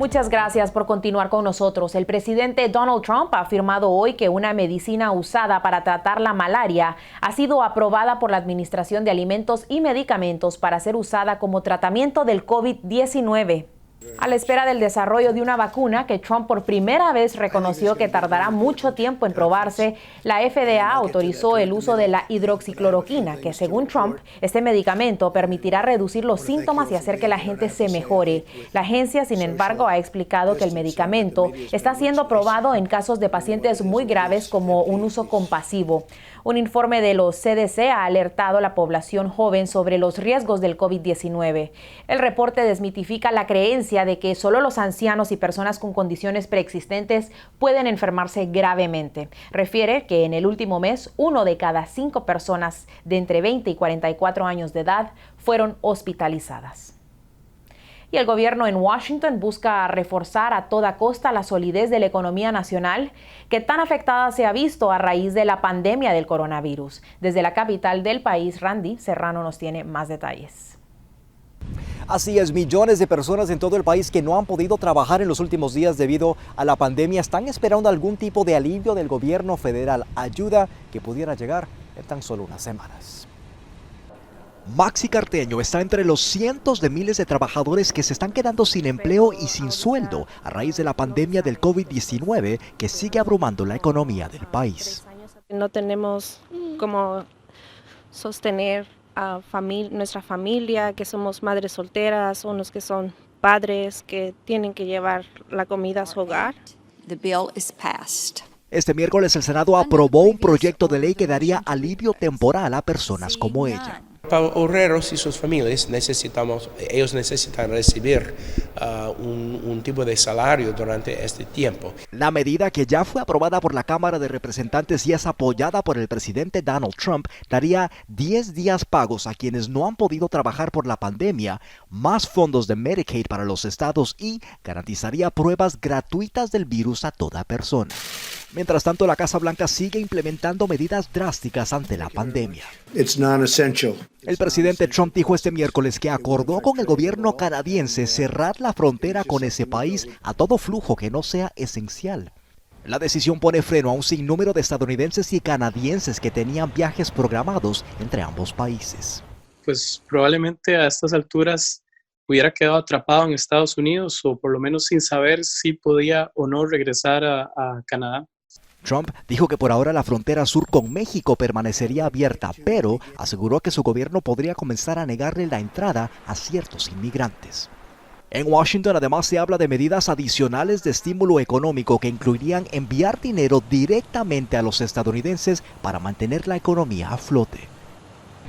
Muchas gracias por continuar con nosotros. El presidente Donald Trump ha afirmado hoy que una medicina usada para tratar la malaria ha sido aprobada por la Administración de Alimentos y Medicamentos para ser usada como tratamiento del COVID-19. A la espera del desarrollo de una vacuna que Trump por primera vez reconoció que tardará mucho tiempo en probarse, la FDA autorizó el uso de la hidroxicloroquina, que según Trump, este medicamento permitirá reducir los síntomas y hacer que la gente se mejore. La agencia, sin embargo, ha explicado que el medicamento está siendo probado en casos de pacientes muy graves como un uso compasivo. Un informe de los CDC ha alertado a la población joven sobre los riesgos del COVID-19. El reporte desmitifica la creencia de que solo los ancianos y personas con condiciones preexistentes pueden enfermarse gravemente. Refiere que en el último mes, 1 de cada 5 personas de entre 20 y 44 años de edad fueron hospitalizadas. Y el gobierno en Washington busca reforzar a toda costa la solidez de la economía nacional, que tan afectada se ha visto a raíz de la pandemia del coronavirus. Desde la capital del país, Randy Serrano nos tiene más detalles. Así es, millones de personas en todo el país que no han podido trabajar en los últimos días debido a la pandemia están esperando algún tipo de alivio del gobierno federal, ayuda que pudiera llegar en tan solo unas semanas. Maxi Carteño está entre los cientos de miles de trabajadores que se están quedando sin empleo y sin sueldo a raíz de la pandemia del COVID-19 que sigue abrumando la economía del país. No tenemos cómo sostener a nuestra familia, que somos madres solteras, unos que son padres que tienen que llevar la comida a su hogar. Este miércoles el Senado aprobó un proyecto de ley que daría alivio temporal a personas como ella. Para obreros y sus familias ellos necesitan recibir un tipo de salario durante este tiempo. La medida, que ya fue aprobada por la Cámara de Representantes y es apoyada por el presidente Donald Trump, daría 10 días pagos a quienes no han podido trabajar por la pandemia, más fondos de Medicaid para los estados y garantizaría pruebas gratuitas del virus a toda persona. Mientras tanto, la Casa Blanca sigue implementando medidas drásticas ante la pandemia. El presidente Trump dijo este miércoles que acordó con el gobierno canadiense cerrar la frontera con ese país a todo flujo que no sea esencial. La decisión pone freno a un sinnúmero de estadounidenses y canadienses que tenían viajes programados entre ambos países. Pues probablemente a estas alturas hubiera quedado atrapado en Estados Unidos o por lo menos sin saber si podía o no regresar a Canadá. Trump dijo que por ahora la frontera sur con México permanecería abierta, pero aseguró que su gobierno podría comenzar a negarle la entrada a ciertos inmigrantes. En Washington además se habla de medidas adicionales de estímulo económico que incluirían enviar dinero directamente a los estadounidenses para mantener la economía a flote.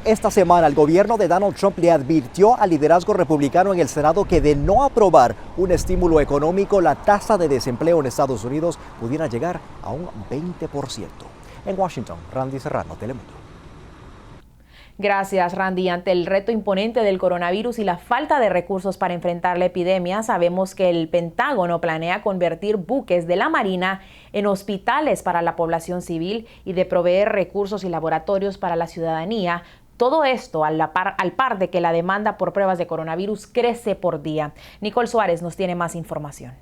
Esta semana el gobierno de Donald Trump le advirtió al liderazgo republicano en el Senado que de no aprobar un estímulo económico, la tasa de desempleo en Estados Unidos pudiera llegar a un 20%. En Washington, Randy Serrano, Telemundo. Gracias, Randy. Ante el reto imponente del coronavirus y la falta de recursos para enfrentar la epidemia, sabemos que el Pentágono planea convertir buques de la Marina en hospitales para la población civil y de proveer recursos y laboratorios para la ciudadanía. Todo esto al par de que la demanda por pruebas de coronavirus crece por día. Nicole Suárez nos tiene más información.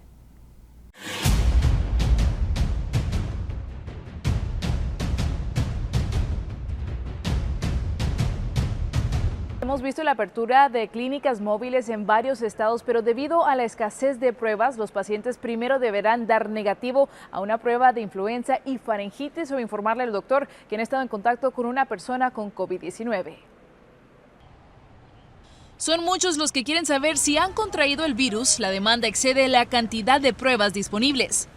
Hemos visto la apertura de clínicas móviles en varios estados, pero debido a la escasez de pruebas, los pacientes primero deberán dar negativo a una prueba de influenza y faringitis o informarle al doctor que han estado en contacto con una persona con COVID-19. Son muchos los que quieren saber si han contraído el virus. La demanda excede la cantidad de pruebas disponibles.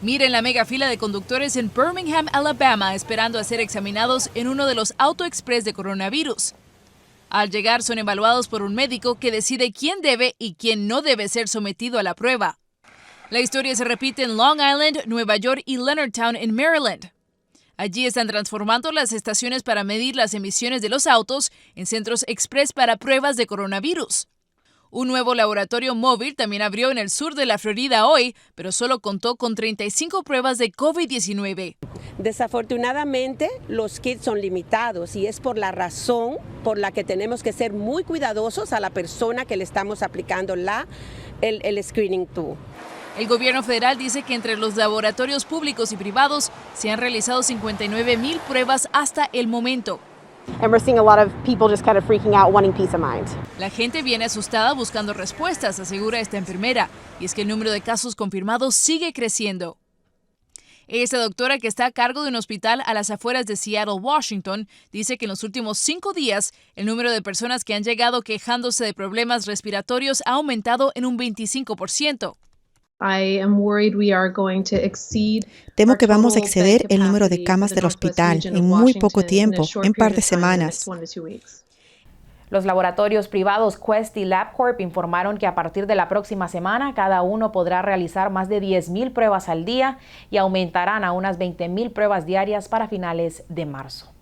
Miren la mega fila de conductores en Birmingham, Alabama, esperando a ser examinados en uno de los Auto Express de coronavirus. Al llegar son evaluados por un médico que decide quién debe y quién no debe ser sometido a la prueba. La historia se repite en Long Island, Nueva York y Leonardtown en Maryland. Allí están transformando las estaciones para medir las emisiones de los autos en centros express para pruebas de coronavirus. Un nuevo laboratorio móvil también abrió en el sur de la Florida hoy, pero solo contó con 35 pruebas de COVID-19. Desafortunadamente, los kits son limitados y es por la razón por la que tenemos que ser muy cuidadosos a la persona que le estamos aplicando el screening tool. El gobierno federal dice que entre los laboratorios públicos y privados se han realizado 59,000 pruebas hasta el momento. And we're seeing a lot of people just kind of freaking out, wanting peace of mind. La gente viene asustada buscando respuestas, asegura esta enfermera, y es que el número de casos confirmados sigue creciendo. Esta doctora, que está a cargo de un hospital a las afueras de Seattle, Washington, dice que en los últimos 5 días el número de personas que han llegado quejándose de problemas respiratorios ha aumentado en un 25%. Temo que vamos a exceder el número de camas del hospital en muy poco tiempo, en par de semanas. Los laboratorios privados Quest y LabCorp informaron que a partir de la próxima semana cada uno podrá realizar más de 10,000 pruebas al día y aumentarán a unas 20,000 pruebas diarias para finales de marzo.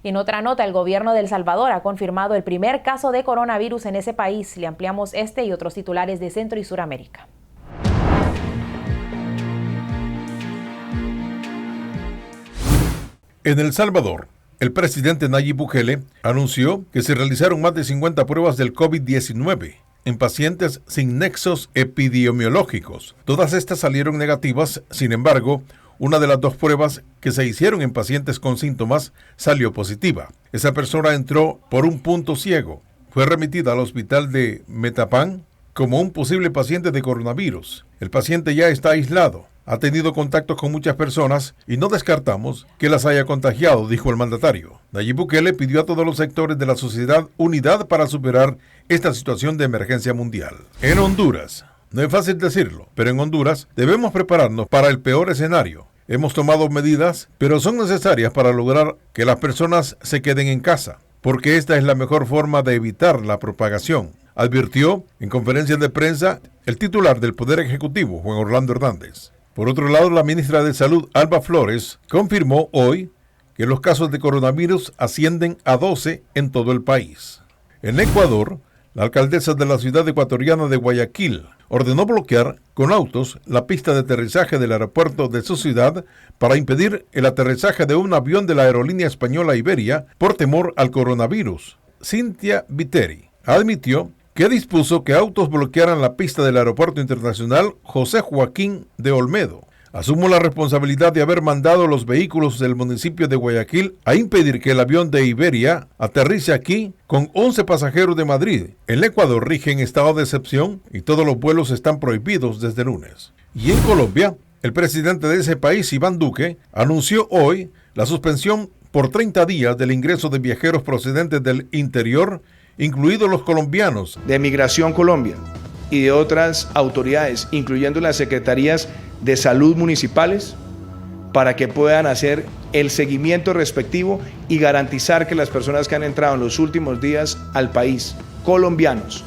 Y en otra nota, el gobierno de El Salvador ha confirmado el primer caso de coronavirus en ese país. Le ampliamos este y otros titulares de Centro y Suramérica. En El Salvador, el presidente Nayib Bukele anunció que se realizaron más de 50 pruebas del COVID-19 en pacientes sin nexos epidemiológicos. Todas estas salieron negativas, sin embargo, una de las 2 pruebas que se hicieron en pacientes con síntomas salió positiva. Esa persona entró por un punto ciego. Fue remitida al hospital de Metapán como un posible paciente de coronavirus. El paciente ya está aislado. Ha tenido contactos con muchas personas y no descartamos que las haya contagiado, dijo el mandatario. Nayib Bukele pidió a todos los sectores de la sociedad unidad para superar esta situación de emergencia mundial. En Honduras, no es fácil decirlo, pero en Honduras debemos prepararnos para el peor escenario. Hemos tomado medidas, pero son necesarias para lograr que las personas se queden en casa, porque esta es la mejor forma de evitar la propagación, advirtió en conferencia de prensa el titular del Poder Ejecutivo, Juan Orlando Hernández. Por otro lado, la ministra de Salud, Alba Flores, confirmó hoy que los casos de coronavirus ascienden a 12 en todo el país. En Ecuador, la alcaldesa de la ciudad ecuatoriana de Guayaquil ordenó bloquear con autos la pista de aterrizaje del aeropuerto de su ciudad para impedir el aterrizaje de un avión de la aerolínea española Iberia por temor al coronavirus. Cynthia Viteri admitió que dispuso que autos bloquearan la pista del Aeropuerto Internacional José Joaquín de Olmedo. Asumo la responsabilidad de haber mandado los vehículos del municipio de Guayaquil a impedir que el avión de Iberia aterrice aquí con 11 pasajeros de Madrid. En Ecuador rigen estado de excepción y todos los vuelos están prohibidos desde lunes. Y en Colombia, el presidente de ese país, Iván Duque, anunció hoy la suspensión por 30 días del ingreso de viajeros procedentes del interior, incluidos los colombianos. De Migración Colombia y de otras autoridades, incluyendo las secretarías de salud municipales, para que puedan hacer el seguimiento respectivo y garantizar que las personas que han entrado en los últimos días al país, colombianos,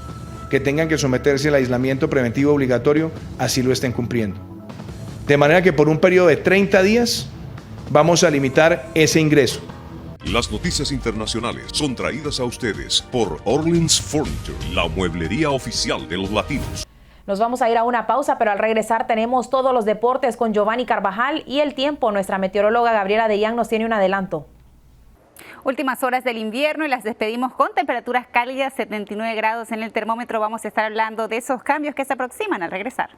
que tengan que someterse al aislamiento preventivo obligatorio, así lo estén cumpliendo. De manera que por un periodo de 30 días vamos a limitar ese ingreso. Las noticias internacionales son traídas a ustedes por Orleans Furniture, la mueblería oficial de los latinos. Nos vamos a ir a una pausa, pero al regresar tenemos todos los deportes con Giovanni Carvajal y el tiempo. Nuestra meteoróloga Gabriela Deyán nos tiene un adelanto. Últimas horas del invierno y las despedimos con temperaturas cálidas, 79 grados en el termómetro. Vamos a estar hablando de esos cambios que se aproximan al regresar.